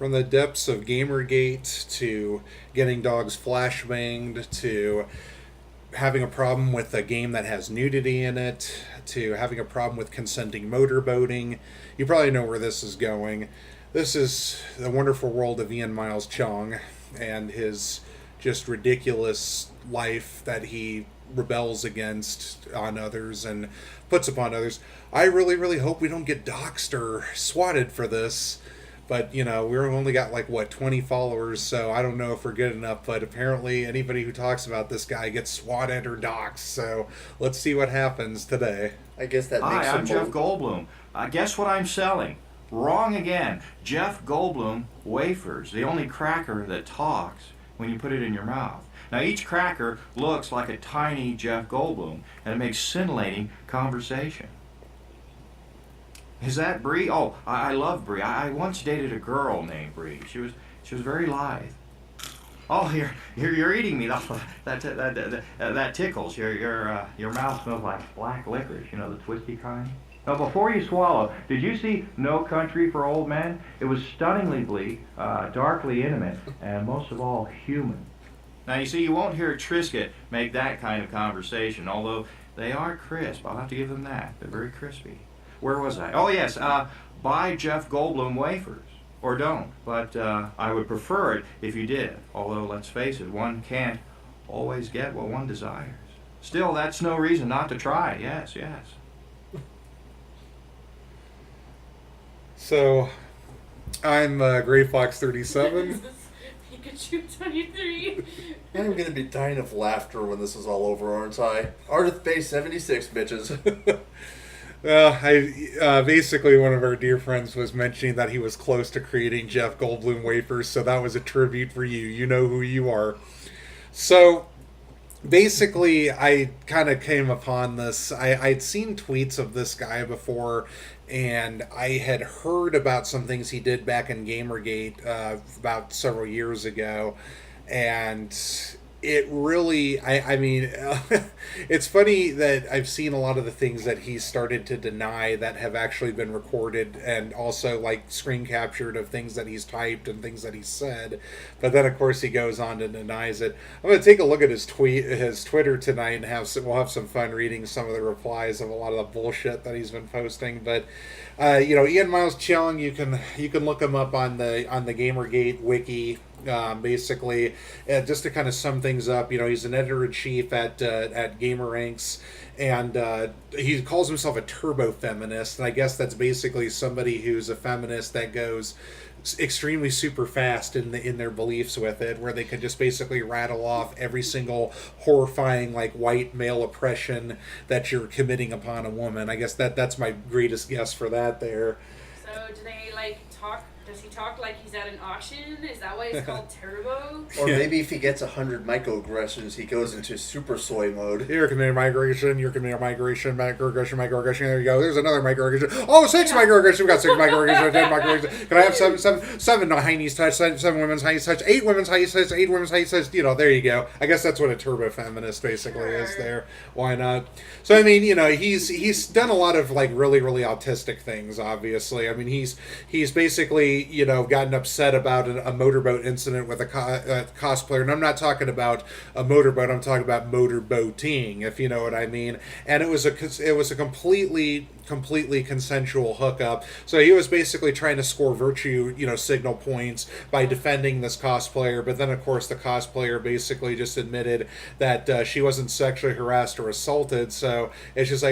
from the depths of Gamergate to getting dogs flashbanged to having a problem with a game that has nudity in it to having a problem with consenting motorboating. You probably know where this is going. This is the wonderful world of Ian Miles Cheong and his just ridiculous life that he rebels against on others and puts upon others. I really, really hope we don't get doxxed or swatted for this. But, we've only got 20 followers, so I don't know if we're good enough. But apparently anybody who talks about this guy gets swatted or doxxed. So let's see what happens today. I guess that makes Hi, I'm Jeff Goldblum. Guess what I'm selling? Wrong again. Jeff Goldblum wafers, the only cracker that talks when you put it in your mouth. Now, each cracker looks like a tiny Jeff Goldblum, and it makes scintillating conversation. Is that Bree? Oh, I love Bree. I once dated a girl named Bree. She was very lithe. Oh, you're eating me. That tickles. Your mouth smells like black licorice. You know, the twisty kind. Now, before you swallow, did you see No Country for Old Men? It was stunningly bleak, darkly intimate, and most of all, human. Now, you see, you won't hear Triscuit make that kind of conversation, although they are crisp. I'll have to give them that. They're very crispy. Where was I? Oh, yes, buy Jeff Goldblum wafers. Or don't. But I would prefer it if you did. Although, let's face it, one can't always get what one desires. Still, that's no reason not to try. Yes, yes. So, I'm Gray Fox 37. Pikachu 23. I'm going to be dying of laughter when this is all over, aren't I? Ardith Bay 76, bitches. Basically one of our dear friends was mentioning that he was close to creating Jeff Goldblum wafers, so that was a tribute for you. You know who you are. So, basically, I kind of came upon this. I'd seen tweets of this guy before, and I had heard about some things he did back in Gamergate about several years ago, and it really, I mean, it's funny that I've seen a lot of the things that he started to deny that have actually been recorded and also screen captured of things that he's typed and things that he said. But then, of course, he goes on and denies it. I'm going to take a look at his Twitter tonight, and we'll have some fun reading some of the replies of a lot of the bullshit that he's been posting. But Ian Miles Cheong, you can look him up on the Gamergate wiki. Basically, just to kind of sum things up, he's an editor-in-chief at GamerRanks, and he calls himself a turbo-feminist, and I guess that's basically somebody who's a feminist that goes extremely super fast in their beliefs with it, where they can just basically rattle off every single horrifying white male oppression that you're committing upon a woman. I guess that's my greatest guess for that there. So do they talk? Does he talk like he's at an auction? Is that why it's called turbo? Or maybe if he gets 100 microaggressions, he goes into super soy mode. You're committing migration, microaggression. There you go. There's another microaggression. Oh, 6 microaggressions. We've got 6 microaggressions, 10 microaggressions. Can I have seven Heine's touch, 7 women's Heine's touch, 8 women's Heine's touch, 8 women's Heine's touch. There you go. I guess that's what a turbo feminist basically is there. Why not? So, I mean, he's done a lot of really, really autistic things, obviously. I mean, he's basically gotten upset about a motorboat incident with a cosplayer, and I'm not talking about a motorboat. I'm talking about motorboating, if you know what I mean. And it was a completely consensual hookup. So he was basically trying to score virtue, signal points by defending this cosplayer. But then, of course, the cosplayer basically just admitted that she wasn't sexually harassed or assaulted. So it's just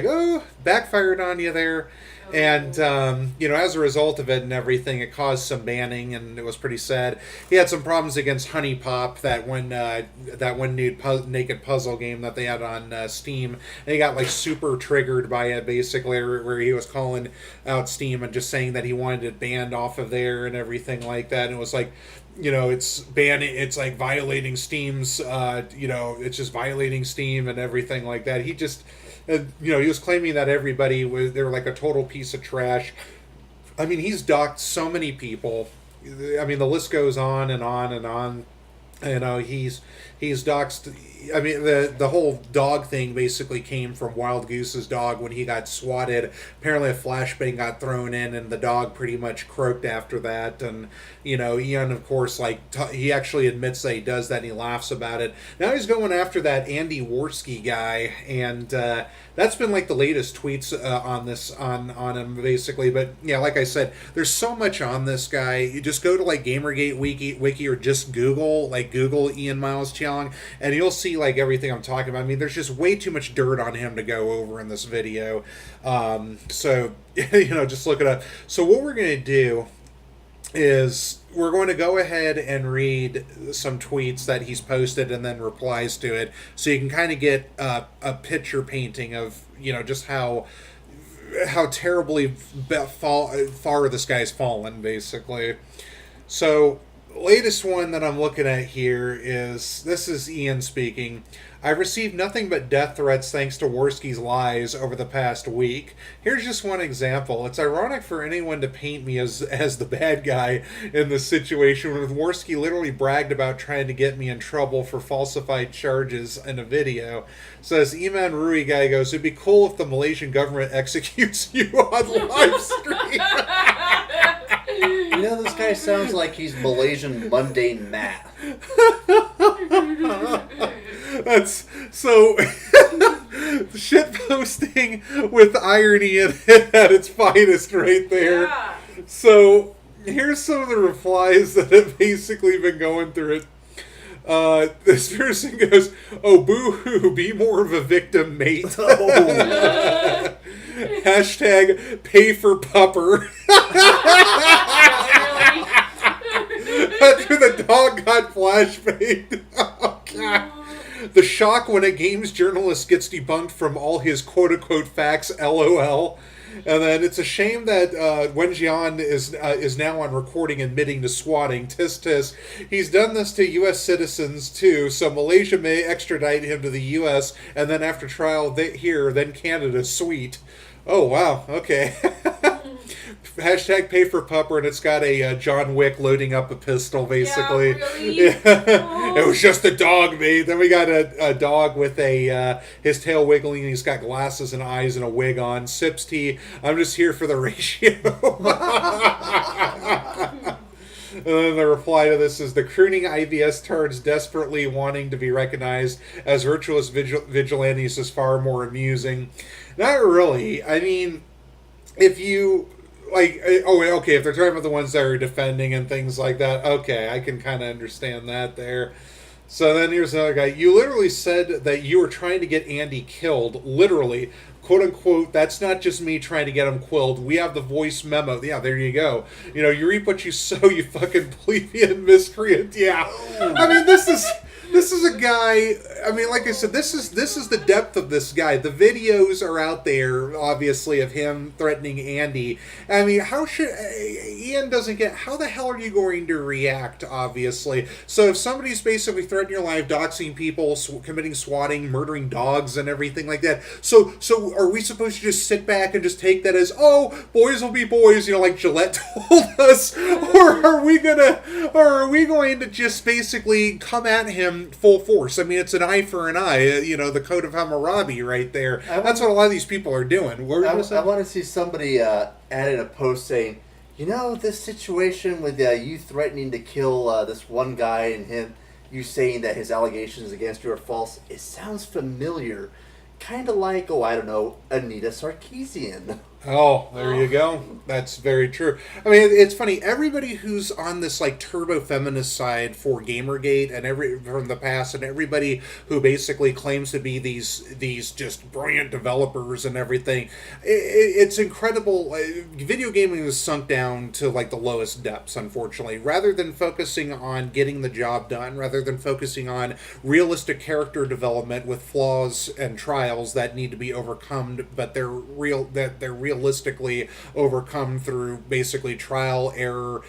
backfired on you there. And, as a result of it and everything, it caused some banning, and it was pretty sad. He had some problems against Honey Pop, that one naked puzzle game that they had on Steam. And he got, super triggered by it, basically, where he was calling out Steam and just saying that he wanted it banned off of there and everything like that. And it was it's banning, it's violating Steam's, it's just violating Steam and everything like that. He just... he was claiming that they were a total piece of trash. I mean, he's docked so many people. I mean, the list goes on and on and on. You know, he's doxed. I mean, the whole dog thing basically came from Wild Goose's dog when he got swatted. Apparently, a flashbang got thrown in, and the dog pretty much croaked after that. And you know, Ian, of course, he actually admits that he does that, and he laughs about it. Now he's going after that Andy Worski guy, and that's been like the latest tweets on this on him basically. But yeah, like I said, there's so much on this guy. You just go to like Gamergate wiki or just Google Ian Miles Cheong, and you'll see like everything I'm talking about. I mean, there's just way too much dirt on him to go over in this video. So you know, just look it up. So what we're gonna do is we're going to go ahead and read some tweets that he's posted and then replies to it, so you can kind of get a picture painting of, you know, just how terribly far this guy's fallen, basically. So, latest one that I'm looking at here this is Ian speaking. I've received nothing but death threats thanks to Worski's lies over the past week. Here's just one example. It's ironic for anyone to paint me as the bad guy in this situation when Worski literally bragged about trying to get me in trouble for falsified charges in a video. Says Iman Rui guy goes, it'd be cool if the Malaysian government executes you on live stream. You know, this guy sounds like he's Malaysian mundane Matt. That's so shit posting with irony at its finest right there. Yeah. So here's some of the replies that have basically been going through it. This person goes, oh, boo-hoo, be more of a victim, mate. Oh. Hashtag pay for pupper. After the dog got flashbanged. Oh, God. The shock when a games journalist gets debunked from all his quote-unquote facts, LOL. And then it's a shame that Wen Jian is now on recording admitting to swatting. Tis tis. He's done this to U.S. citizens too, so Malaysia may extradite him to the U.S. and then after trial here, then Canada. Sweet. Oh, wow. Okay. Hashtag pay for pupper, and it's got a John Wick loading up a pistol, basically. Yeah, really? Yeah. Oh. It was just a dog, mate. Then we got a dog with his tail wiggling, and he's got glasses and eyes and a wig on. Sips tea. I'm just here for the ratio. And then the reply to this is the crooning IBS turds desperately wanting to be recognized as virtuous vigilantes is far more amusing. Not really. I mean, if you... okay, if they're talking about the ones that are defending and things like that, okay, I can kind of understand that there. So then here's another guy. You literally said that you were trying to get Andy killed, literally. Quote unquote, that's not just me trying to get him killed. We have the voice memo. Yeah, there you go. You know, you reap what you sow, you fucking plebeian miscreant. Yeah. I mean, this is a guy. I mean, like I said, this is the depth of this guy. The videos are out there, obviously, of him threatening Andy. I mean, Ian doesn't get, how the hell are you going to react, obviously? So if somebody's basically threatening your life, doxing people, committing swatting, murdering dogs and everything like that, so are we supposed to just sit back and just take that as, oh, boys will be boys, you know, like Gillette told us? Or are we going to just basically come at him full force? I mean, it's an eye for an eye, you know, the code of Hammurabi right there. That's what a lot of these people are doing. I want to see somebody add in a post saying, you know, this situation with you threatening to kill this one guy and you saying that his allegations against you are false, it sounds familiar. Kind of like, I don't know, Anita Sarkeesian. Oh, there you go. That's very true. I mean, it's funny. Everybody who's on this like turbo feminist side for Gamergate and from the past, and everybody who basically claims to be these just brilliant developers and everything, it's incredible. Video gaming has sunk down to like the lowest depths, unfortunately. Rather than focusing on getting the job done, rather than focusing on realistic character development with flaws and trials that need to be overcome, but they're real realistically overcome through basically trial, error,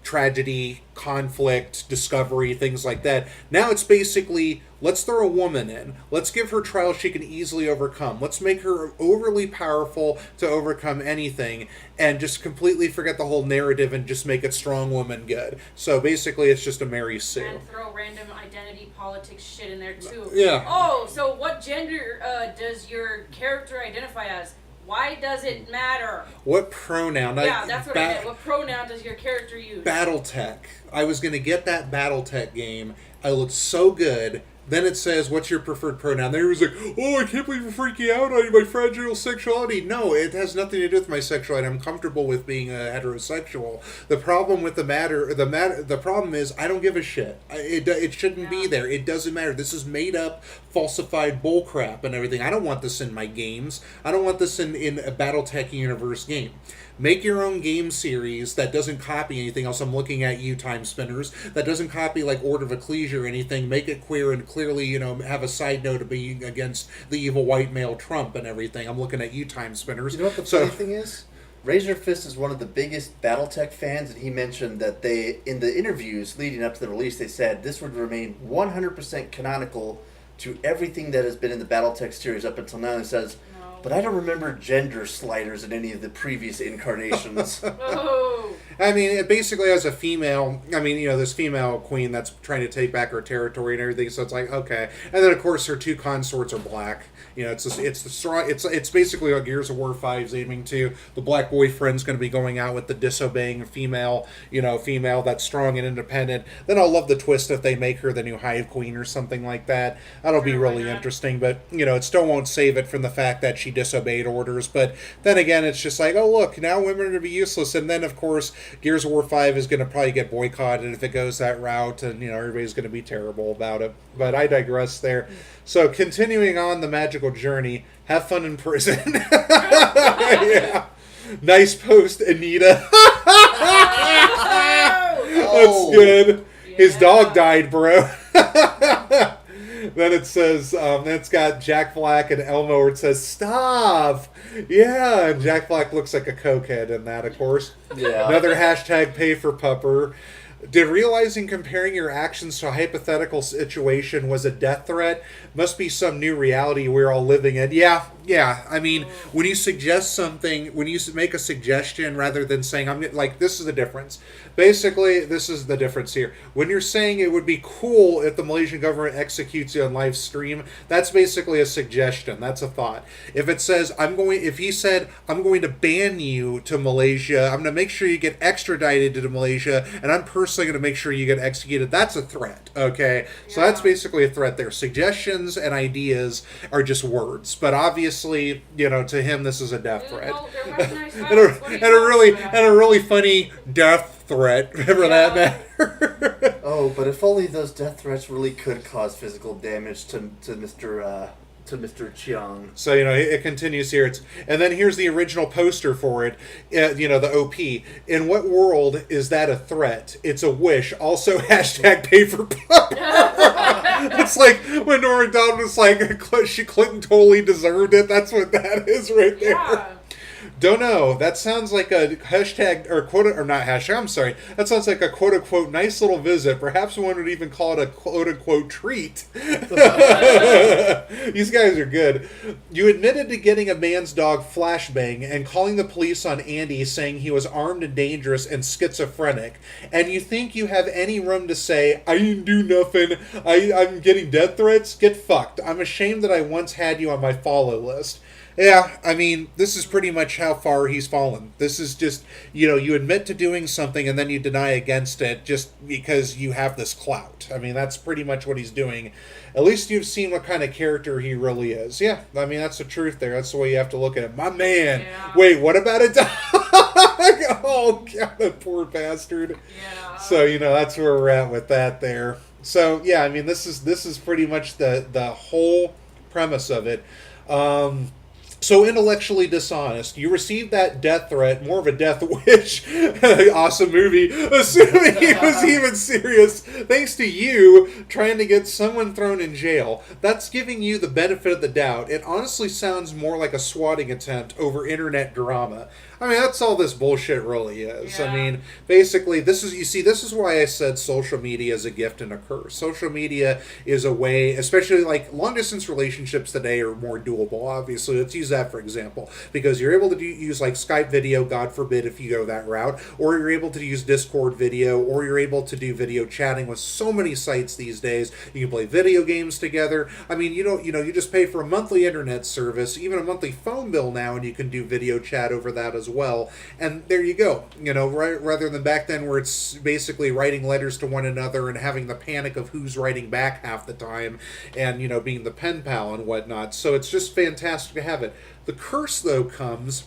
tragedy, conflict, discovery, things like that. Now it's basically, let's throw a woman in. Let's give her trials she can easily overcome. Let's make her overly powerful to overcome anything, and just completely forget the whole narrative and just make it strong woman good. So basically it's just a Mary Sue. And throw random identity politics shit in there too. Yeah. Oh, so what gender does your character identify as? Why does it matter? What pronoun? Yeah, that's what I meant. What pronoun does your character use? Battletech. I was going to get that Battletech game. I looked so good. Then it says, what's your preferred pronoun? There he was like, oh, I can't believe you're freaking out on my fragile sexuality. No, it has nothing to do with my sexuality. I'm comfortable with being a heterosexual. The problem with the problem is I don't give a shit. It shouldn't be there. It doesn't matter. This is made up, falsified bullcrap and everything. I don't want this in my games. I don't want this in a Battletech universe game. Make your own game series that doesn't copy anything else. I'm looking at you, Time Spinners. That doesn't copy like Order of Ecclesia or anything. Make it queer and clearly, have a side note of being against the evil white male Trump and everything. I'm looking at you, Time Spinners. You know what the funny thing is? Razor Fist is one of the biggest Battletech fans, and he mentioned that in the interviews leading up to the release, they said this would remain 100% canonical to everything that has been in the Battletech series up until now. And he says, but I don't remember gender sliders in any of the previous incarnations. Oh. I mean, it basically has a female, this female queen that's trying to take back her territory and everything, so it's like, okay. And then, of course, her two consorts are black. It's basically what Gears of War 5's aiming to. The black boyfriend's going to be going out with the disobeying female that's strong and independent. Then I'll love the twist if they make her the new Hive Queen or something like that. That'll be really interesting, but, it still won't save it from the fact that she disobeyed orders. But then again, it's just like, oh, look, now women are going to be useless. And then, of course, Gears of War 5 is going to probably get boycotted if it goes that route, and, everybody's going to be terrible about it. But I digress there. So, continuing on the magical journey, have fun in prison. Yeah. Nice post, Anita. That's good. His dog died, bro. Then it says, it's got Jack Black and Elmo where it says, stop! Yeah, and Jack Black looks like a cokehead in that, of course. Yeah. Another hashtag pay for pupper. Did realizing comparing your actions to a hypothetical situation was a death threat? Must be some new reality we're all living in. Yeah. I mean, when you suggest something, when you make a suggestion rather than saying, this is the difference. Basically, this is the difference here. When you're saying it would be cool if the Malaysian government executes you on live stream, that's basically a suggestion. That's a thought. If it says, if he said, I'm going to ban you to Malaysia, I'm going to make sure you get extradited to Malaysia, and I'm personally going to make sure you get executed, that's a threat, okay? So that's basically a threat there. Suggestions and ideas are just words, but obviously, to him, this is a death threat. and a really funny death threat for that matter. Oh, but if only those death threats really could cause physical damage to Mr. Cheong. So, it continues here. And then here's the original poster for it, the OP. In what world is that a threat? It's a wish. Also, hashtag pay for pup. It's like when Norma Macdonald was like, Clinton totally deserved it. That's what that is right there. Yeah. Don't know. That sounds like a hashtag, or quote, or not hashtag, I'm sorry. That sounds like a quote-unquote nice little visit. Perhaps one would even call it a quote-unquote treat. These guys are good. You admitted to getting a man's dog flashbang and calling the police on Andy, saying he was armed and dangerous and schizophrenic. And you think you have any room to say, I didn't do nothing, I'm getting death threats? Get fucked. I'm ashamed that I once had you on my follow list. Yeah, I mean, this is pretty much how far he's fallen. This is just, you admit to doing something and then you deny against it just because you have this clout. I mean, that's pretty much what he's doing. At least you've seen what kind of character he really is. Yeah, I mean, that's the truth there. That's the way you have to look at it. My man. Yeah. Wait, what about a dog? Oh, God, that poor bastard. Yeah. So, that's where we're at with that there. So, yeah, I mean, this is pretty much the whole premise of it. So intellectually dishonest. You received that death threat, more of a death wish. Awesome movie. Assuming he was even serious. Thanks to you trying to get someone thrown in jail. That's giving you the benefit of the doubt. It honestly sounds more like a swatting attempt over internet drama. I mean, that's all this bullshit really is. Yeah. I mean, basically, this is why I said social media is a gift and a curse. Social media is a way, especially like long-distance relationships today are more doable, obviously. Let's use that for example, because you're able to use like Skype video, God forbid if you go that route, or you're able to use Discord video, or you're able to do video chatting with so many sites these days. You can play video games together. I mean, you just pay for a monthly internet service, even a monthly phone bill now, and you can do video chat over that as well. And there you go. Rather than back then where it's basically writing letters to one another and having the panic of who's writing back half the time, and being the pen pal and whatnot. So it's just fantastic to have it. The curse though comes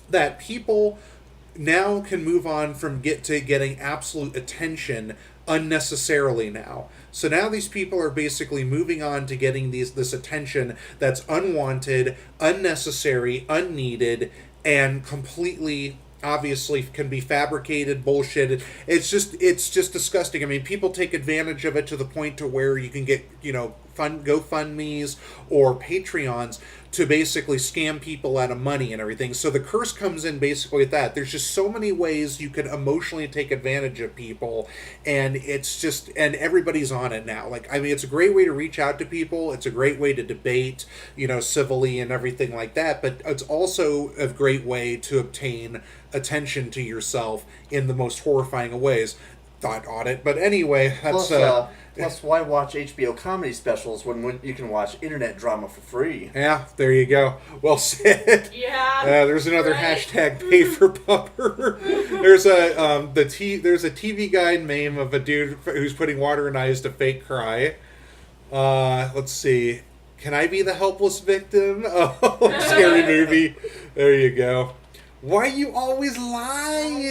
that people now can move on from getting absolute attention unnecessarily now. So now these people are basically moving on to getting this attention that's unwanted, unnecessary, unneeded, and completely obviously can be fabricated, bullshit. It's just disgusting. I mean, people take advantage of it to the point to where you can get, GoFundMes or Patreons to basically scam people out of money and everything. So the curse comes in basically with that. There's just so many ways you can emotionally take advantage of people, and and everybody's on it now. Like, I mean, it's a great way to reach out to people. It's a great way to debate, civilly and everything like that. But it's also a great way to obtain attention to yourself in the most horrifying of ways. Thought audit. But anyway, that's... Plus, why watch HBO comedy specials when you can watch internet drama for free? Yeah, there you go. Well said. Yeah. There's another right. hashtag pay for pupper. There's a TV guide meme of a dude who's putting water in eyes to fake cry. Let's see. Can I be the helpless victim? Oh, scary movie. There you go. Why you always lying?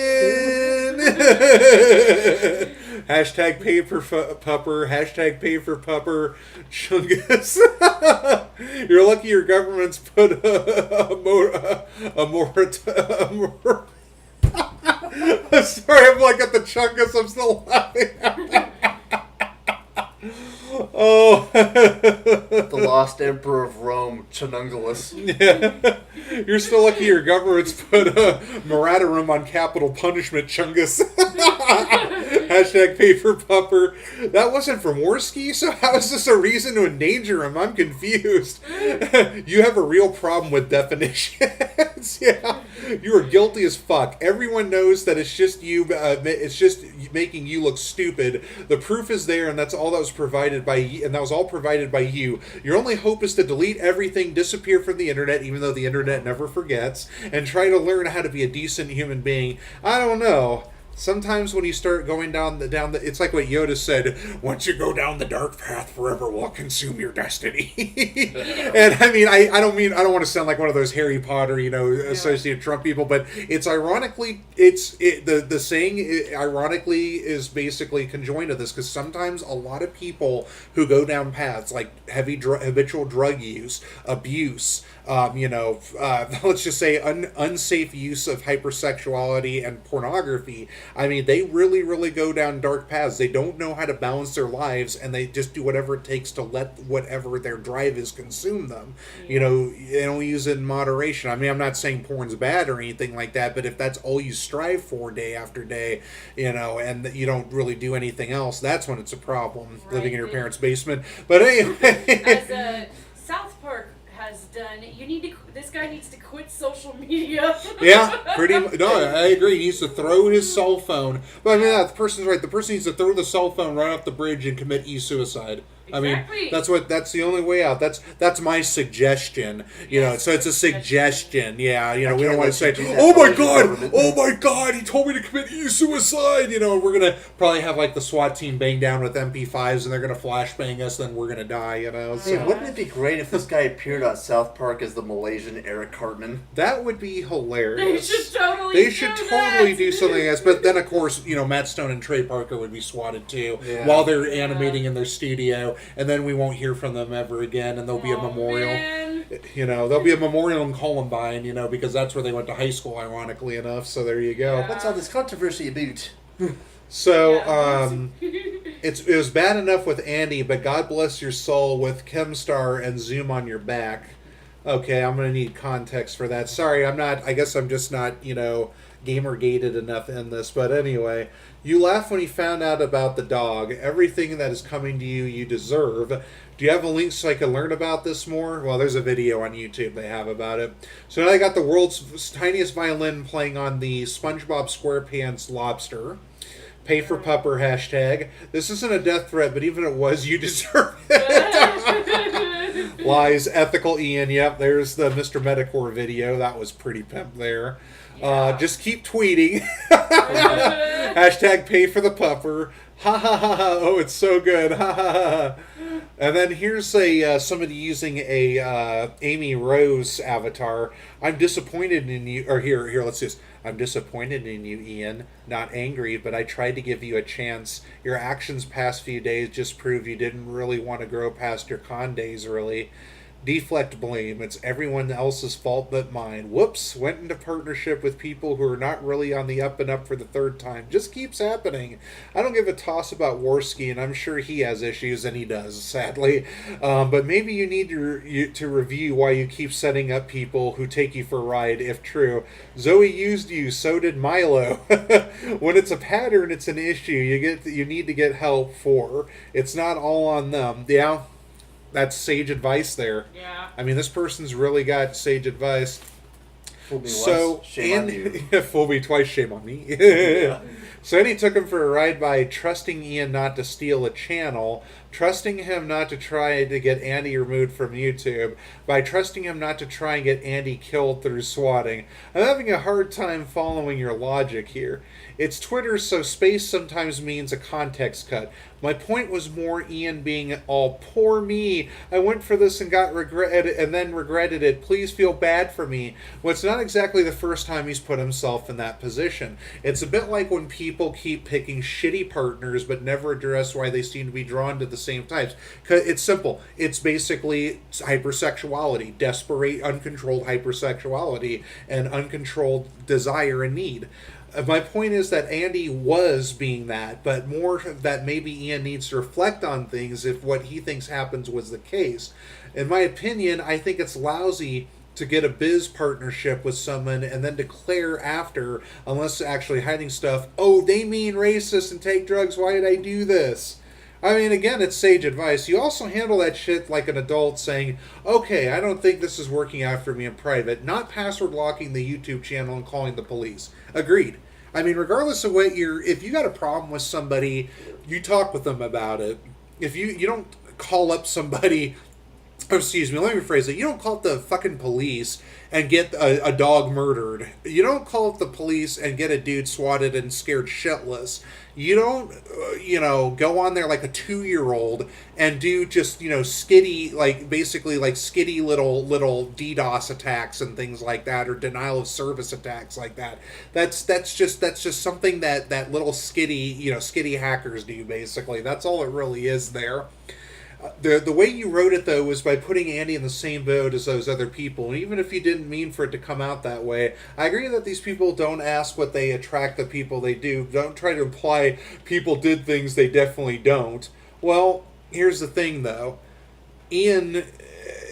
Hashtag pay for pupper. Hashtag pay for pupper. Chungus. You're lucky your government's put I'm sorry, I'm like at the Chungus. I'm still laughing. Oh. The lost emperor of Rome, Chunungulus. Yeah. You're still lucky your government's put a moratorium on capital punishment, Chungus. Hashtag pay for pupper. That wasn't from Worski, so how is this a reason to endanger him? I'm confused. You have a real problem with definitions. Yeah. You are guilty as fuck. Everyone knows that it's just you. It's just making you look stupid. The proof is there, and that's all that was provided by you, and that was all provided by you. Your only hope is to delete everything, disappear from the internet, even though the internet never forgets, and try to learn how to be a decent human being. I don't know. Sometimes when you start going down the, it's like what Yoda said, once you go down the dark path, forever will consume your destiny. And I mean, I don't want to sound like one of those Harry Potter, associated Trump people, but it's ironically, the saying ironically is basically conjoined to this, because sometimes a lot of people who go down paths like habitual drug use, abuse, let's just say unsafe use of hypersexuality and pornography. I mean, they really, really go down dark paths. They don't know how to balance their lives, and they just do whatever it takes to let whatever their drive is consume them. Yeah. They don't use it in moderation. I mean, I'm not saying porn's bad or anything like that, but if that's all you strive for day after day, and you don't really do anything else, that's when it's a problem, Right. living in your parents' basement. But anyway. As South Park has done, this guy needs to quit social media. Yeah, pretty much. No, I agree. He needs to throw his cell phone. But I mean, the person's right. The person needs to throw the cell phone right off the bridge and commit e-suicide. Exactly. I mean, that's the only way out. That's my suggestion. So it's a suggestion. Yeah, we don't want to say, oh my god, he told me to commit suicide. We're gonna probably have like the SWAT team bang down with MP5s, and they're gonna flashbang us, then we're gonna die. So. Hey, wouldn't it be great if this guy appeared on South Park as the Malaysian Eric Cartman? That would be hilarious. They should totally do something else. But then, of course, Matt Stone and Trey Parker would be swatted too while they're animating in their studio, and then we won't hear from them ever again, and there'll be a memorial. Man. You know, there'll be a memorial in Columbine, you know, because that's where they went to high school, ironically enough. So there you go. Yeah. What's all this controversy about? So, Yeah. it was bad enough with Andy, but God bless your soul with Chemstar and Zoom on your back. Okay, I'm going to need context for that. Sorry, I guess I'm just not, you know, gamer-gated enough in this. But anyway, you laughed when you found out about the dog. Everything that is coming to you, you deserve. Do you have a link so I can learn about this more? Well, there's a video on YouTube they have about it. So now I got the world's tiniest violin playing on the SpongeBob SquarePants lobster. Pay for pupper hashtag. This isn't a death threat, but even if it was, you deserve it. Lies. Ethical Ian. Yep, there's the Mr. Metacore video. That was pretty pimp there. Yeah. Just keep tweeting. Hashtag pay for the pupper. Ha ha ha ha. Oh, it's so good. Ha ha ha. And then here's somebody using a Amy Rose avatar. I'm disappointed in you. Or here, let's do this. I'm disappointed in you, Ian. Not angry, but I tried to give you a chance. Your actions past few days just proved you didn't really want to grow past your con days, really. Deflect blame. It's everyone else's fault but mine. Whoops. Went into partnership with people who are not really on the up and up for the third time. Just keeps happening. I don't give a toss about Worski, and I'm sure he has issues, and he does, sadly. But maybe you need to review why you keep setting up people who take you for a ride, if true. Zoe used you, so did Milo. When it's a pattern, it's an issue. You need to get help for. It's not all on them. Yeah. That's sage advice there. Yeah. I mean, this person's really got sage advice. Fool me So, once, shame on you. fool me twice, shame on me. Yeah. So Andy took him for a ride by trusting Ian not to steal a channel, trusting him not to try to get Andy removed from YouTube, by trusting him not to try and get Andy killed through swatting. I'm having a hard time following your logic here. It's Twitter, so space sometimes means a context cut. My point was more Ian being all, poor me, I went for this and then regretted it, please feel bad for me. Well, it's not exactly the first time he's put himself in that position. It's a bit like when people keep picking shitty partners but never address why they seem to be drawn to the same types. It's simple. It's basically hypersexuality, desperate, uncontrolled hypersexuality, and uncontrolled desire and need. My point is that Andy was being that, but more that maybe Ian needs to reflect on things if what he thinks happens was the case. In my opinion, I think it's lousy to get a biz partnership with someone and then declare after, unless actually hiding stuff, oh, they mean racist and take drugs, why did I do this? I mean, again, it's sage advice. You also handle that shit like an adult saying, okay, I don't think this is working out for me in private, not password locking the YouTube channel and calling the police. Agreed. I mean, regardless of what if you got a problem with somebody, you talk with them about it. If you don't call up somebody, oh, excuse me, let me rephrase it. You don't call up the fucking police and get a dog murdered. You don't call up the police and get a dude swatted and scared shitless. You don't, go on there like a 2-year-old and do just, skitty, like, basically like skitty little DDoS attacks and things like that, or denial of service attacks like that. That's just something that little skitty hackers do, basically. That's all it really is there. The way you wrote it, though, was by putting Andy in the same boat as those other people. And even if you didn't mean for it to come out that way, I agree that these people don't ask what they attract the people they do. Don't try to imply people did things they definitely don't. Well, here's the thing, though. Ian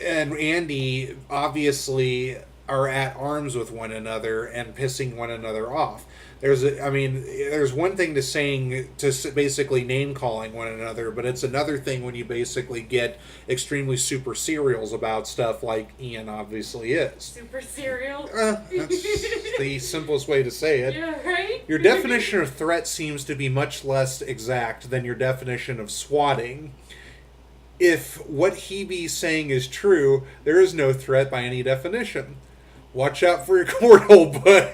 and Andy obviously are at arms with one another and pissing one another off. There's one thing to basically name calling one another, but it's another thing when you basically get extremely super serials about stuff like Ian obviously is. Super serial? That's the simplest way to say it. Yeah, right? Your definition of threat seems to be much less exact than your definition of swatting. If what he be saying is true, there is no threat by any definition. Watch out for your cornhole, bud.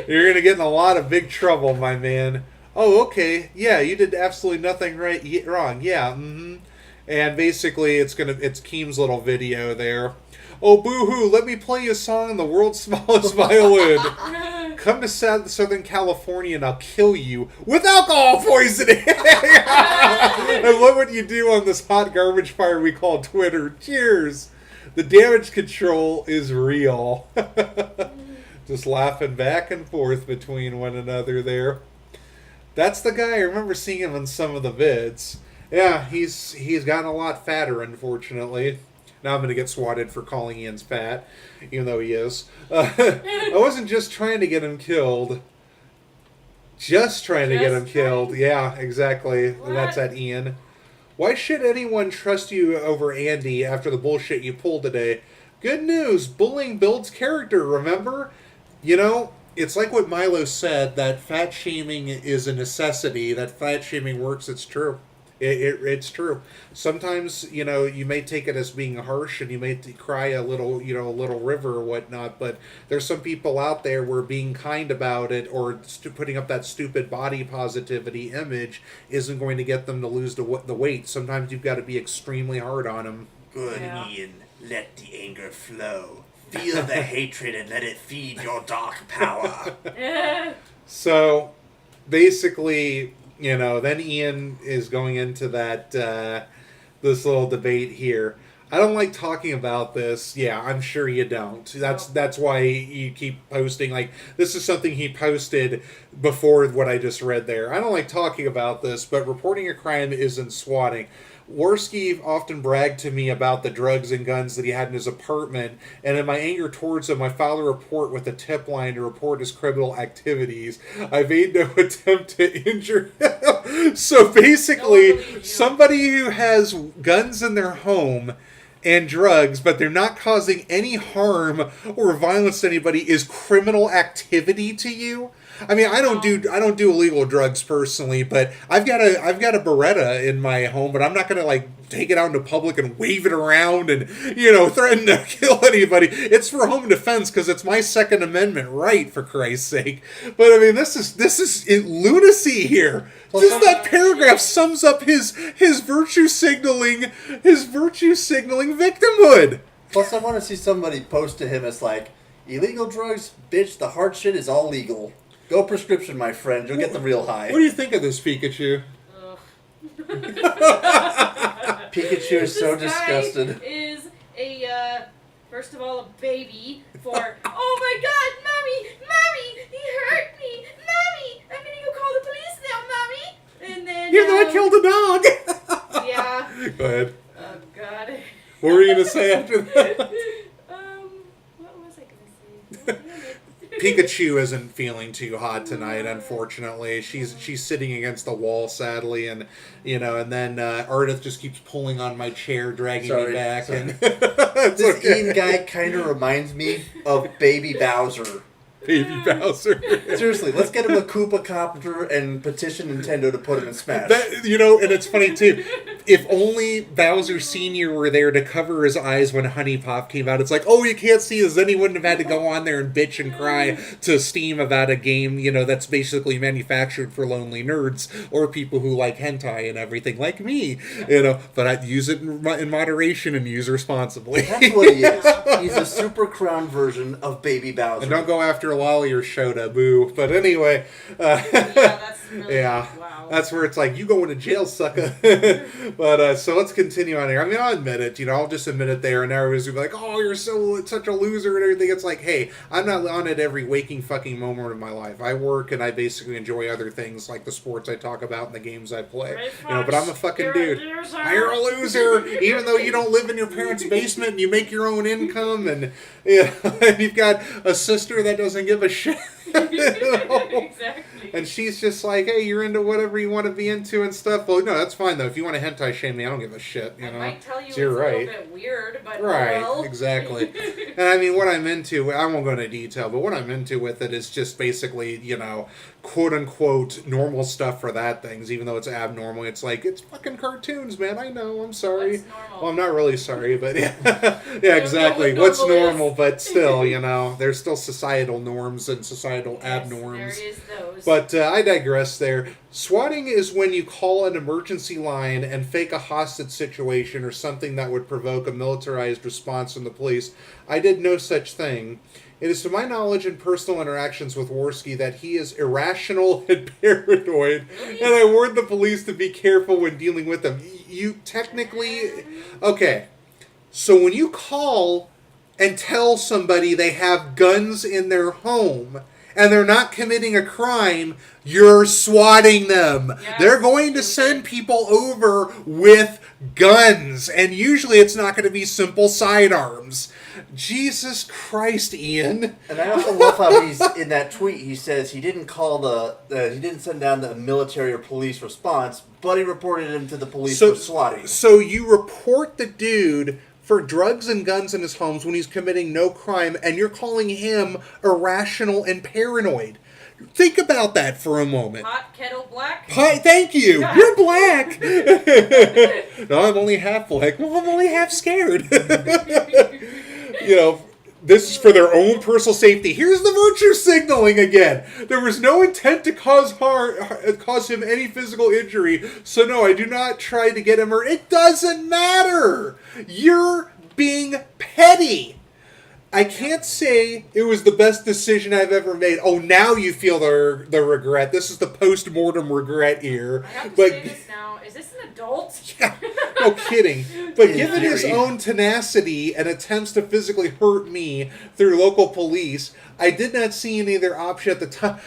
You're going to get in a lot of big trouble, my man. Oh, okay. Yeah, you did absolutely nothing wrong. Yeah, mm-hmm. And basically, it's Keem's little video there. Oh, boo-hoo, let me play you a song on the world's smallest violin. come to Southern California and I'll kill you with alcohol poisoning. And what would you do on this hot garbage fire we call Twitter? Cheers. The damage control is real. Just laughing back and forth between one another there. That's the guy. I remember seeing him in some of the vids. Yeah, he's gotten a lot fatter, unfortunately. Now I'm going to get swatted for calling Ian's fat, even though he is. I wasn't just trying to get him killed. Just trying to get him killed. Yeah, exactly. What? That's at Ian. Why should anyone trust you over Andy after the bullshit you pulled today? Good news. Bullying builds character, remember? You know, it's like what Milo said, that fat shaming is a necessity. That fat shaming works. It's true. It's true. Sometimes, you know, you may take it as being harsh and you may cry a little, you know, a little river or whatnot, but there's some people out there where being kind about it or putting up that stupid body positivity image isn't going to get them to lose the weight. Sometimes you've got to be extremely hard on them. Good, Ian. Let the anger flow. Feel the hatred and let it feed your dark power. So, basically, you know, then Ian is going into that this little debate here. I don't like talking about this. Yeah, I'm sure you don't. That's why you keep posting. Like, this is something he posted before what I just read there. I don't like talking about this, but reporting a crime isn't swatting. Worski often bragged to me about the drugs and guns that he had in his apartment, and in my anger towards him, I filed a report with a tip line to report his criminal activities. I made no attempt to injure him. So basically, somebody who has guns in their home and drugs, but they're not causing any harm or violence to anybody, is criminal activity to you? I mean, I don't do illegal drugs personally, but I've got a Beretta in my home, but I'm not gonna like take it out into public and wave it around and, you know, threaten to kill anybody. It's for home defense because it's my Second Amendment right, for Christ's sake. But I mean, this is lunacy here. Just that paragraph sums up his virtue signaling victimhood. Plus, I want to see somebody post to him as like, illegal drugs, bitch, the hard shit is all legal. Go prescription, my friend. You'll get the real high. What do you think of this, Pikachu? Pikachu is so This disgusted. guy is a, first of all, a baby for, oh my god, mommy, he hurt me, mommy, I'm gonna go call the police now, mommy. And then, Even though I killed a dog. Yeah. Go ahead. Oh god. What were you going to say after that? What was I gonna say? Pikachu isn't feeling too hot tonight, unfortunately. She's sitting against the wall, sadly, and you know, and then Ardith just keeps pulling on my chair, dragging me back. And this Ian guy kind of reminds me of Baby Bowser. Baby Bowser. Seriously, let's get him a Koopa Copter and petition Nintendo to put him in Smash. That, you know, and it's funny too. If only Bowser Sr. were there to cover his eyes when Honey Pop came out. It's like, oh, you can't see us. Then he wouldn't have had to go on there and bitch and cry to Steam about a game, you know, that's basically manufactured for lonely nerds or people who like hentai and everything, like me. You know, but I'd use it in moderation and use responsibly. That's what he is. He's a super crown version of Baby Bowser. And don't go after Lolly or Shota, boo. But anyway, Yeah, that's really, yeah, wow. that's where it's like, you going to jail, sucker. But so let's continue on here. I mean, I'll admit it. You know, I'll just admit it there, and everybody's gonna be like, "Oh, you're such a loser" and everything. It's like, hey, I'm not on it every waking fucking moment of my life. I work and I basically enjoy other things like the sports I talk about and the games I play. Right, You know, but I'm a fucking you're dude. A loser. You're a loser, even though you don't live in your parents' basement and you make your own income, and yeah, and you've got a sister that doesn't give a shit. Exactly. And she's just like, hey, you're into whatever you want to be into and stuff. Well, no, that's fine, though. If you want to hentai shame me, I don't give a shit, you know. I might tell you So you're it's right. a little bit weird, but Right, well. exactly. And I mean, what I'm into, I won't go into detail, but what I'm into with it is just basically, you know, quote-unquote normal stuff for that things, even though it's abnormal. It's like, it's fucking cartoons, man. I know, I'm sorry. What's normal? Well, I'm not really sorry, but yeah. Yeah, exactly. know what What's normal is. normal, but still, you know, there's still societal norms and societal Yes, abnorms. there is those. But I digress there. Swatting is when you call an emergency line and fake a hostage situation or something that would provoke a militarized response from the police. I did no such thing. It is to my knowledge and personal interactions with Worski that he is irrational and paranoid, and I warned the police to be careful when dealing with him. You technically... Okay, so when you call and tell somebody they have guns in their home and they're not committing a crime, you're swatting them. Yes. They're going to send people over with guns, and usually it's not going to be simple sidearms. Jesus Christ, Ian. And I also love how he's in that tweet. He says he didn't call he didn't send down the military or police response, but he reported him to the police for swatting. So you report the dude for drugs and guns in his homes when he's committing no crime, and you're calling him irrational and paranoid. Think about that for a moment. Hot kettle black. Thank you. You're black. No, I'm only half black. Well, I'm only half scared. You know, this is for their own personal safety. Here's the virtue signaling again. There was no intent to cause him any physical injury, so no, I do not try to get him hurt. It doesn't matter. You're being petty. I can't say it was the best decision I've ever made. Oh, now you feel the regret. This is the post-mortem regret here. I have to say this now. Is this an adult? Yeah, no kidding. But given his own tenacity and attempts to physically hurt me through local police, I did not see any other option at the time.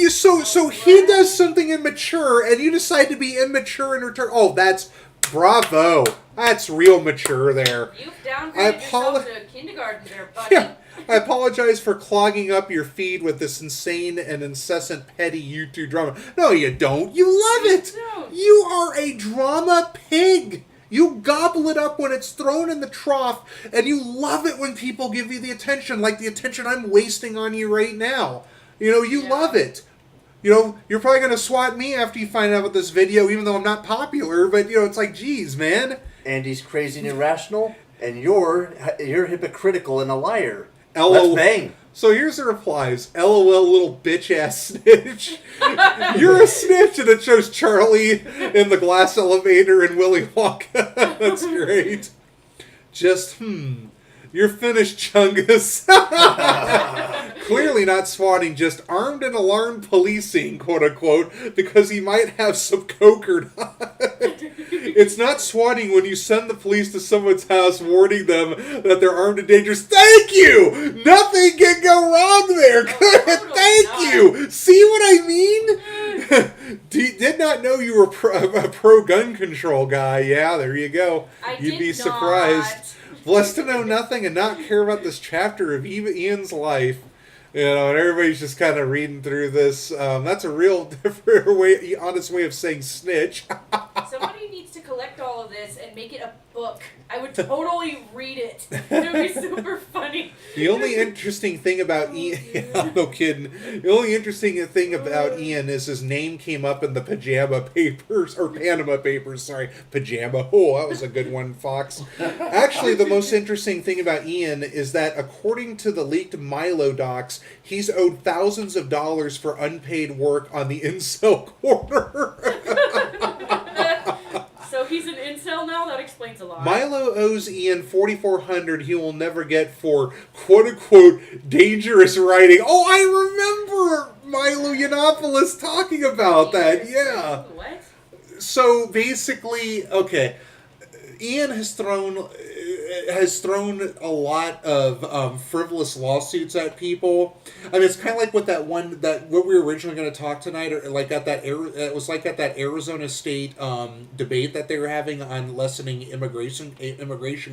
So he does something immature, and you decide to be immature in return. Oh, that's bravo. That's real mature there. You've downgraded yourself to kindergarten there, buddy. Yeah, I apologize for clogging up your feed with this insane and incessant petty YouTube drama. No, you don't. You love it. don't. You are a drama pig. You gobble it up when it's thrown in the trough, and you love it when people give you the attention, like the attention I'm wasting on you right now. You know, you love it. You know, you're probably going to swat me after you find out about this video, even though I'm not popular, but, you know, it's like, geez, man. Andy's crazy and irrational, and you're hypocritical and a liar. LOL. Let's bang. So here's the replies. LOL, little bitch-ass snitch. You're a snitch, and it shows Charlie in the glass elevator and Willy Wonka. That's great. Just, You're finished, Chungus. Clearly not swatting, just armed and alarmed policing, quote-unquote, because he might have some coke or not. It's not swatting when you send the police to someone's house warning them that they're armed and dangerous. Thank you! Nothing can go wrong there. Thank you! See what I mean? Did not know you were a pro-gun control guy. Yeah, there you go. You'd be surprised. Blessed to know nothing and not care about this chapter of Ian's life. You know, and everybody's just kind of reading through this. That's a real different honest way of saying snitch. Somebody needs to collect all of this and make it a book. I would totally read it. It would be super funny. The only interesting thing about Ian, yeah, no kidding. The only interesting thing about Ian is his name came up in the Panama Papers, sorry. Pajama. Oh, that was a good one, Fox. Actually, the most interesting thing about Ian is that according to the leaked Milo docs, he's owed thousands of dollars for unpaid work on the incel corner. So he's an incel now? That explains a lot. Milo owes Ian $4,400 he will never get for quote-unquote dangerous writing. Oh, I remember Milo Yiannopoulos talking about that. Yeah. What? So basically, okay, Ian has thrown a lot of frivolous lawsuits at people. I mean, it's kind of like what what we were originally going to talk tonight, or like at that it was like at that Arizona State debate that they were having on lessening immigration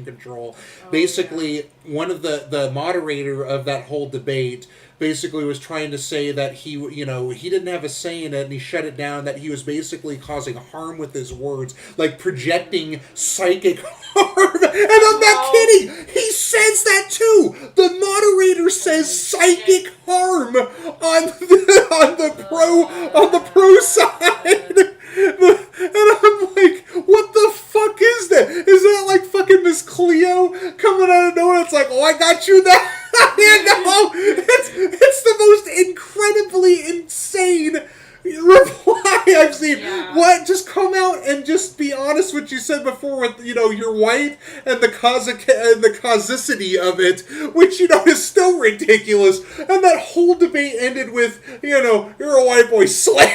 control. Basically, one of the moderator of that whole debate basically was trying to say that he didn't have a say in it, and he shut it down, that he was basically causing harm with his words, like projecting psychic harm. And I'm not kidding. He says that too. The moderator says psychic harm on the pro side. And I'm like, what the fuck is that? Is that like fucking Miss Cleo coming out of nowhere? It's like, oh, I got you that. You know, it's the most incredibly insane reply I've seen. Yeah. What? Just come out and just be honest what you said before with, your wife and the causicity of it, which, is still ridiculous. And that whole debate ended with, you're a white boy slave.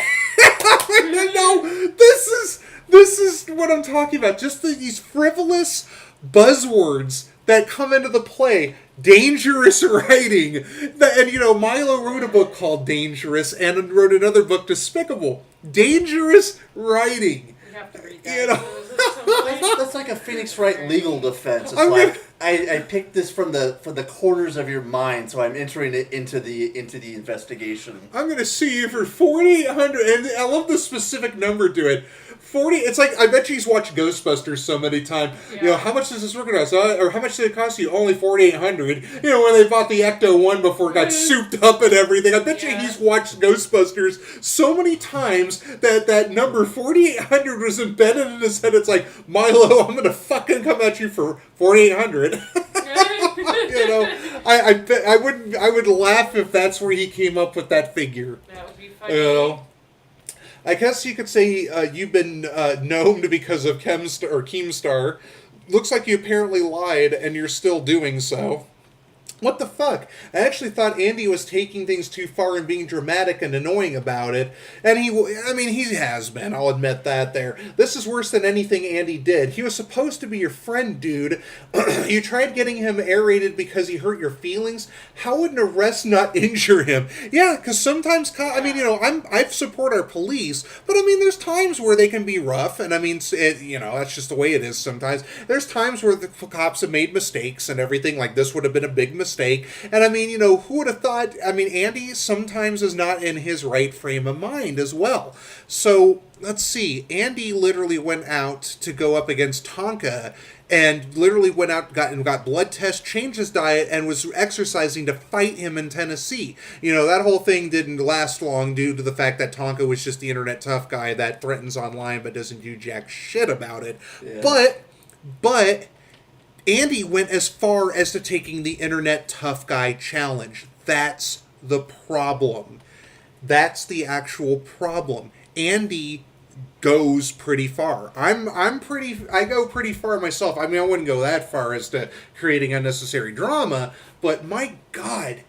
This is what I'm talking about. Just these frivolous buzzwords that come into the play. Dangerous writing. And, Milo wrote a book called Dangerous and wrote another book, Despicable. Dangerous writing. You have to read that. That's like a Phoenix Wright legal defense. It's I picked this from the corners of your mind, so I'm entering it into the investigation. I'm going to sue you for $4,800, and I love the specific number to it. 40. It's like, I bet you he's watched Ghostbusters so many times. Yeah. How much does this work out? Or how much did it cost you? Only $4,800. When they bought the Ecto-1 before it got souped up and everything. I bet you he's watched Ghostbusters so many times that number 4,800 was embedded in his head. It's like, Milo, I'm gonna fucking come at you for 4,800. I would laugh if that's where he came up with that figure. That would be funny. I guess you could say you've been gnomed because of Keemstar. Looks like you apparently lied, and you're still doing so. What the fuck? I actually thought Andy was taking things too far and being dramatic and annoying about it. And he has been, I'll admit that there. This is worse than anything Andy did. He was supposed to be your friend, dude. You tried getting him aerated because he hurt your feelings. How would an arrest not injure him? Yeah, because sometimes, I support our police, but there's times where they can be rough, and that's just the way it is sometimes. There's times where the cops have made mistakes and everything, like this would have been a big mistake. And who would have thought, Andy sometimes is not in his right frame of mind as well. So, let's see, Andy literally went out to go up against Tonka and literally went out, got blood tests, changed his diet, and was exercising to fight him in Tennessee. That whole thing didn't last long due to the fact that Tonka was just the internet tough guy that threatens online but doesn't do jack shit about it. Yeah. But Andy went as far as to taking the Internet Tough Guy Challenge. That's the problem. That's the actual problem. Andy goes pretty far. I go pretty far myself. I wouldn't go that far as to creating unnecessary drama, but my God,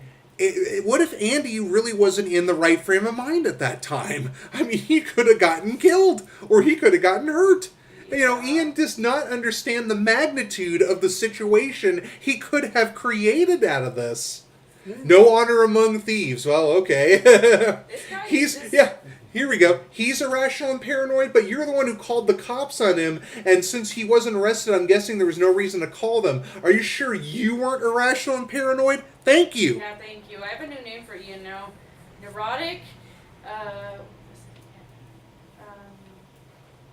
what if Andy really wasn't in the right frame of mind at that time? He could have gotten killed, or he could have gotten hurt. Ian does not understand the magnitude of the situation he could have created out of this. No honor among thieves. Well, okay. Here we go. He's irrational and paranoid, but you're the one who called the cops on him, and since he wasn't arrested, I'm guessing there was no reason to call them. Are you sure you weren't irrational and paranoid? Thank you. Yeah, thank you. I have a new name for Ian now. Neurotic,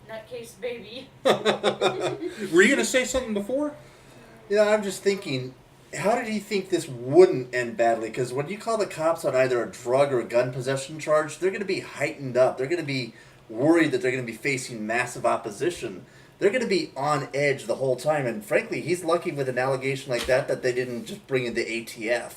nutcase baby. Were you going to say something before? I'm just thinking, how did he think this wouldn't end badly? Because when you call the cops on either a drug or a gun possession charge, they're going to be heightened up. They're going to be worried that they're going to be facing massive opposition. They're going to be on edge the whole time. And frankly, he's lucky with an allegation like that they didn't just bring in the ATF.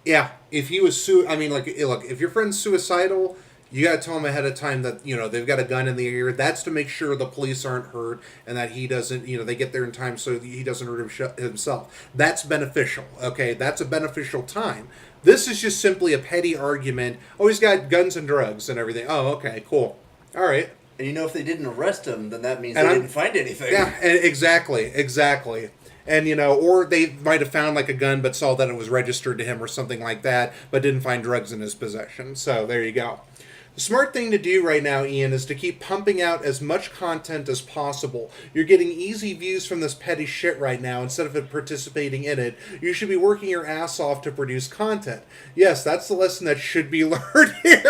Yeah, if he was look, if your friend's suicidal, you got to tell him ahead of time that, they've got a gun in the air. That's to make sure the police aren't hurt and that he doesn't, they get there in time so he doesn't hurt himself. That's beneficial, okay? That's a beneficial time. This is just simply a petty argument. Oh, he's got guns and drugs and everything. Oh, okay, cool. All right. And if they didn't arrest him, then that means they didn't find anything. Yeah, exactly. And, or they might have found like a gun but saw that it was registered to him or something like that, but didn't find drugs in his possession. So there you go. The smart thing to do right now, Ian, is to keep pumping out as much content as possible. You're getting easy views from this petty shit right now instead of participating in it. You should be working your ass off to produce content. Yes, that's the lesson that should be learned here.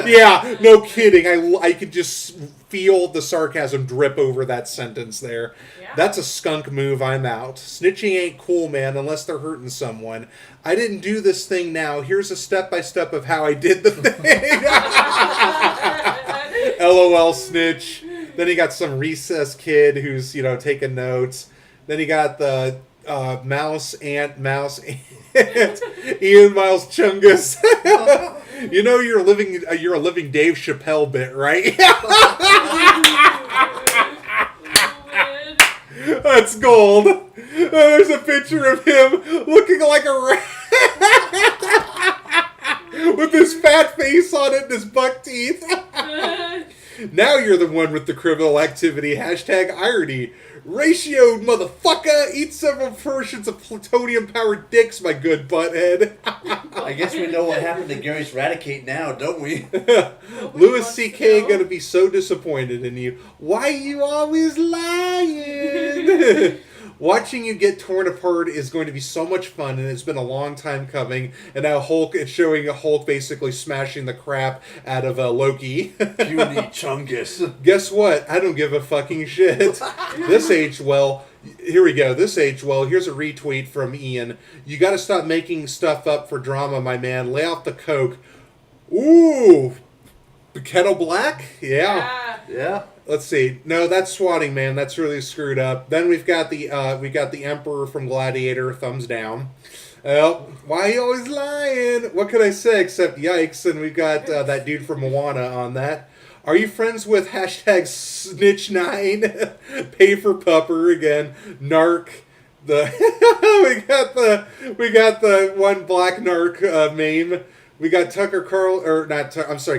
Yeah, no kidding. I could just feel the sarcasm drip over that sentence there. Yeah. That's a skunk move. I'm out. Snitching ain't cool, man, unless they're hurting someone. I didn't do this thing now. Here's a step-by-step of how I did the thing. LOL snitch. Then he got some recess kid who's, taking notes. Then he got the Mouse, Ant, Mouse, Ant, Ian Miles Chungus. You know you're a living Dave Chappelle bit, right? That's gold. There's a picture of him looking like a rat with his fat face on it and his buck teeth. Now you're the one with the criminal activity. Hashtag irony. Ratioed motherfucker. Eat several portions of plutonium-powered dicks, my good butthead. I guess we know what happened to Gary's Radicate now, don't we? Louis C.K. gonna be so disappointed in you. Why you always lying? Watching you get torn apart is going to be so much fun, and it's been a long time coming. And now it's showing Hulk basically smashing the crap out of Loki. Puny Chungus. Guess what? I don't give a fucking shit. This aged well. Here we go. This aged well. Here's a retweet from Ian. You got to stop making stuff up for drama, my man. Lay off the coke. Ooh, Kettle Black. Yeah. Let's see. No, that's swatting, man. That's really screwed up. Then we've got the Emperor from Gladiator. Thumbs down. Well, why are you always lying? What could I say except yikes? And we've got that dude from Moana on that. Are you friends with hashtag Snitch9? Pay for Pupper again. Narc. We got the one black narc meme. We got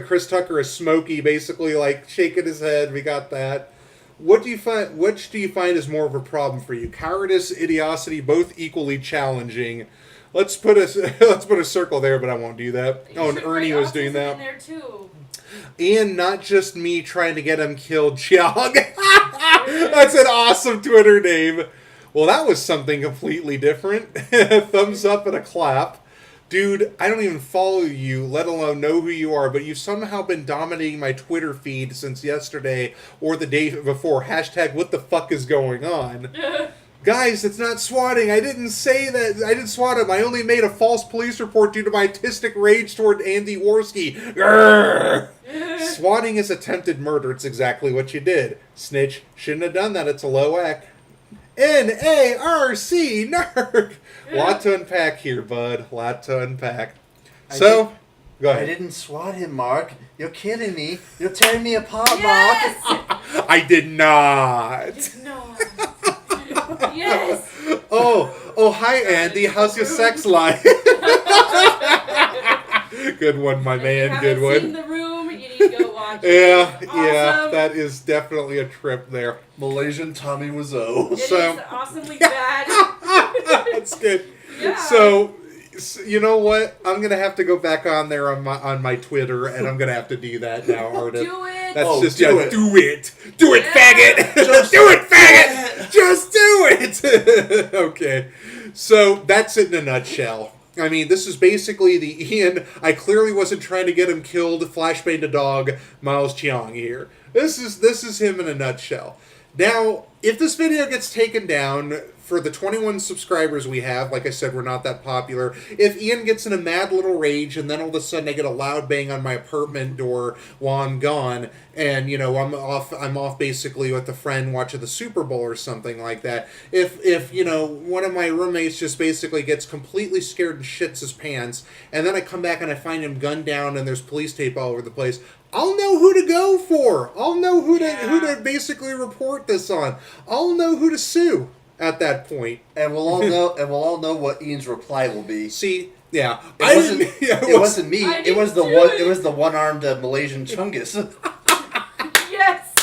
Chris Tucker as Smokey, basically like shaking his head. We got that. Which do you find is more of a problem for you? Cowardice, idiocy, both equally challenging. Let's put a circle there, but I won't do that. Oh, and Ernie was doing that. In there too. And not just me trying to get him killed, Cheong. That's an awesome Twitter name. Well, that was something completely different. Thumbs up and a clap. Dude, I don't even follow you, let alone know who you are, but you've somehow been dominating my Twitter feed since yesterday or the day before. Hashtag what the fuck is going on? Guys, it's not swatting. I didn't say that. I didn't swat him. I only made a false police report due to my autistic rage toward Andy Worski. Swatting is attempted murder. It's exactly what you did. Snitch. Shouldn't have done that. It's a low act. N-A-R-C, nerd. Lot to unpack here, bud. Lot to unpack. Go ahead. I didn't swat him, Mark. You're kidding me. You're tearing me apart, Yes! Mark. I did not. No. Yes. Oh, hi, Andy. How's your sex life? Good one, my man. Good one. If you haven't seen The Room, you need to go watch it. Yeah, Awesome. that is definitely a trip there. Malaysian Tommy Wiseau. It is awesomely bad. That's good. Yeah. So, you know what? I'm gonna have to go back on there on my Twitter, and I'm gonna have to do that now, Arda. Do it. That's Oh, just do it. Do it, faggot. Just do it, faggot. Just do it. Okay. So that's it in a nutshell. I mean, this is basically the Ian. I clearly wasn't trying to get him killed. Flashbang the dog, Miles Cheong here. This is him in a nutshell. Now, if this video gets taken down, for the 21 subscribers we have, like I said, we're not that popular. If Ian gets in a mad little rage and then all of a sudden I get a loud bang on my apartment door while I'm gone, and I'm off basically with a friend watching the Super Bowl or something like that. If one of my roommates just basically gets completely scared and shits his pants, and then I come back and I find him gunned down and there's police tape all over the place, I'll know who to go for. I'll know who to basically report this on. I'll know who to sue at that point. And we'll all know what Ian's reply will be. See, yeah, It wasn't me. I It was the didn't one. do It was the one-armed Malaysian Chungus. Yes.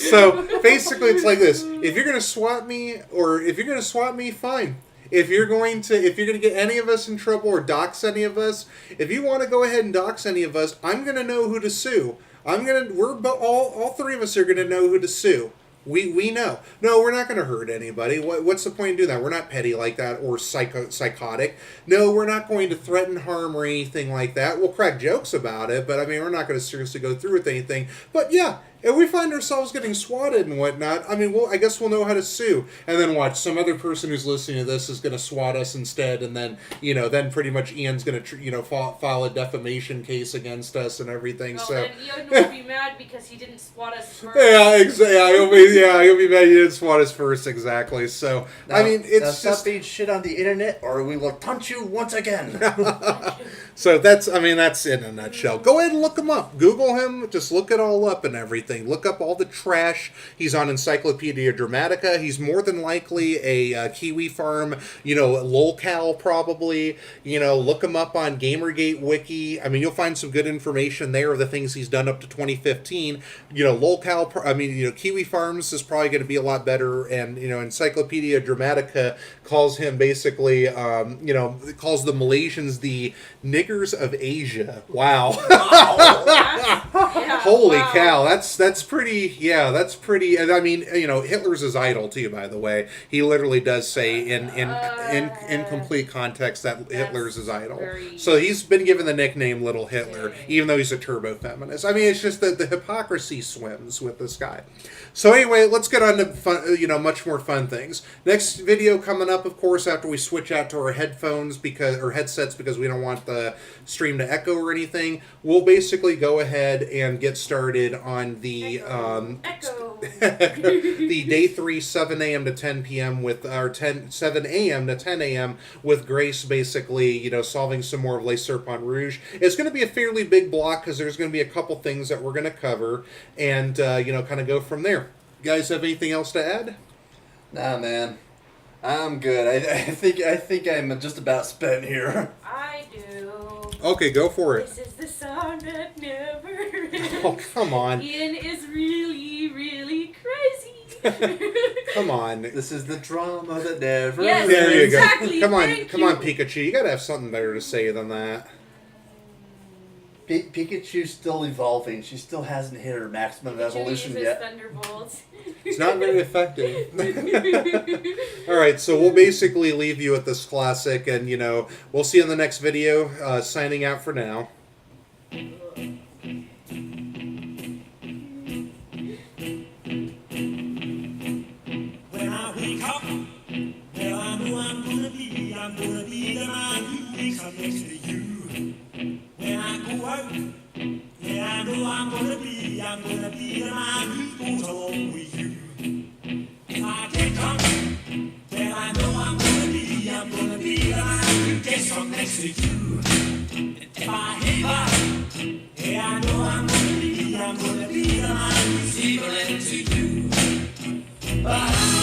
So basically, it's like this: if you're gonna swat me, fine. If you're gonna get any of us in trouble or dox any of us, if you want to go ahead and dox any of us, I'm gonna know who to sue. All three of us are gonna know who to sue. We know. No, we're not going to hurt anybody. What's the point in doing that? We're not petty like that or psychotic. No, we're not going to threaten harm or anything like that. We'll crack jokes about it, but I mean, we're not going to seriously go through with anything. But yeah, if we find ourselves getting swatted and whatnot, I mean, I guess we'll know how to sue. And then watch, some other person who's listening to this is going to swat us instead, and then, then pretty much Ian's going to, file a defamation case against us and everything. Well, so then Ian will be mad because he didn't swat us first. Yeah, exactly. He'll be mad you didn't swat us first, exactly. So, Now, I mean, it's stop just... being shit on the internet, or we will taunt you once again. So that's it in a nutshell. Go ahead and look him up. Google him. Just look it all up and everything. Look up all the trash. He's on Encyclopedia Dramatica. He's more than likely a Kiwi Farm, lolcow probably. Look him up on Gamergate Wiki. I mean, you'll find some good information there of the things he's done up to 2015. Lolcow, Kiwi Farms is probably going to be a lot better. And, Encyclopedia Dramatica calls him basically, calls the Malaysians the niggers of Asia. Wow. Yeah, Holy wow. cow. That's pretty, and I mean, Hitler's his idol too, by the way. He literally does say in complete context that Hitler's his idol. So he's been given the nickname Little Hitler, even though he's a turbo feminist. I mean, it's just that the hypocrisy swims with this guy. So anyway, let's get on to fun, much more fun things. Next video coming up, of course, after we switch out to our headsets because we don't want the stream to echo or anything. We'll basically go ahead and get started on the Echo. the day 3, 7 a.m. to 10 p.m. with our 7 a.m. to 10 a.m. with Grace, basically, solving some more of Les Serpents Rouge. It's going to be a fairly big block because there's going to be a couple things that we're going to cover and, kind of go from there. You guys have anything else to add? Nah, man. I'm good. I think I'm just about spent here. I do. Okay, go for it. This is the song that never ends. Oh, come on. Ian is really, really crazy. Come on. This is the drama that never Yes, There you exactly. go. Come on, Thank come on, you. Pikachu. You gotta have something better to say than that. Pikachu's still evolving. She still hasn't hit her maximum evolution Uses yet. Thunderbolts. It's not very effective. All right, so we'll basically leave you with this classic, and we'll see you in the next video. Signing out for now. When I wake up, well, I know I'm gonna be the man who wakes up next to you. When I go out, yeah, I know I'm gonna be the man who goes along with you. If I get drunk, well, I know I'm gonna be the man who gets up next to you. And if I heaver, yeah, I know I'm gonna be the man who's evil to you. But